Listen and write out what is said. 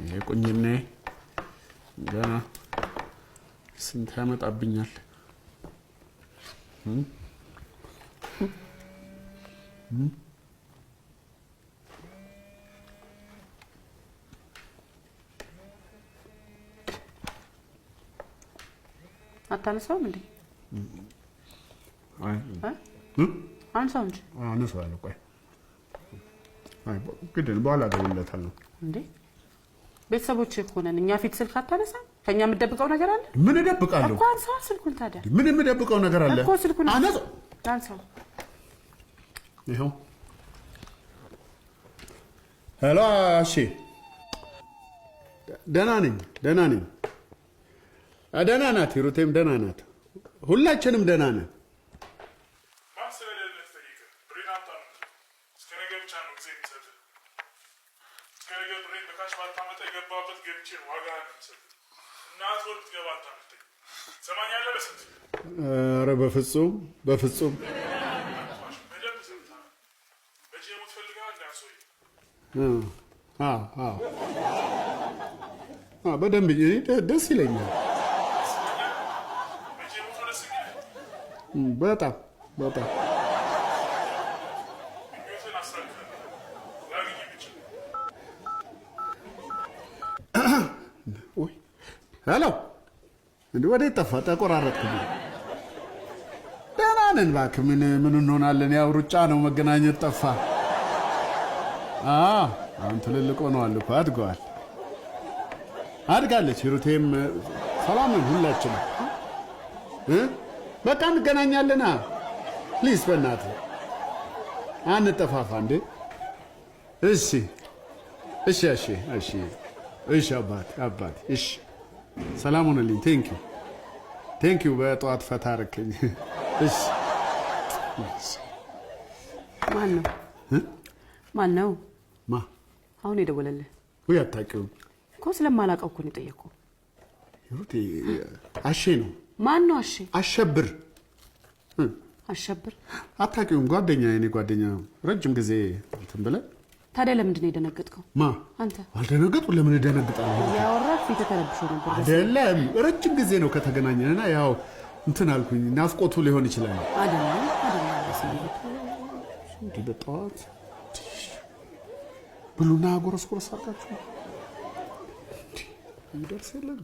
የቁኝኔ ገና ስንት ያመጣብኛል አታነሳውም እንዴ? አንሳው እንጂ አነሳዋለሁ። ቆይ ግድን በኋላ ደውልለታለሁ። እንዴ ቤተሰቦች እኮ ነን እኛ ፊት ስልክ አታነሳም? ከኛ የምትደብቀው ነገር አለ? ምን እደብቃለሁ እኮ አንሳው ስልኩን። ታዲያ ምን የምደብቀው ነገር አለ እኮ? ስልኩን አንሳው። ይኸው ሄሎ። እሺ ደህና ነኝ። ደህና ናት ሂሩቴም ደህና ናት። ሁላችንም ደህና ነን። ኧረ በፍጹም በደንብ ደስ ይለኛል። በጣም ሄሎ። እንዴ ወዴት ጠፋ? ተቆራረጥኩ። ደህና ነን እባክህ። ምን እንሆናለን? ያው ሩጫ ነው። መገናኘት ጠፋ። አሁን ትልልቅ ሆነዋል እኮ አድጋለች። ሂሩቴም ሰላም ነን ሁላችንም። በቃ እንገናኛለን። ፕሊዝ በእናትህ አንጠፋፋ እንዴ። እሺ አባት እሺ ሰላም ሁንልኝ። ቴንኪው በጠዋት ፈታ አደረከኝ። እሺ ማን ነው? አሁን የደወለልህ? ወይ አታውቂውም እኮ ስለማላውቀው እኮ ነው የጠየኩህ። ሂሩቴ አሼ ነው። ማን ነው አሼ? አሸብር አታውቂውም? የኔ ጓደኛ ረጅም ጊዜ እንትን ብለን። ታዲያ ለምንድን ነው የደነገጥከው? አንተ? አልደነገጥኩም። ለምን እደነግጣለሁ? ያወራህ ፊት ተረብሾ ነበር አይደለም? ረጅም ጊዜ ነው ከተገናኘንና ያው እንትን አልኩኝ። ናፍቆቱ ሊሆን ይችላል። አይደለም እንዴ በጠዋት ብሉና ጎረስ አድርጋችሁ ይደርስ የለም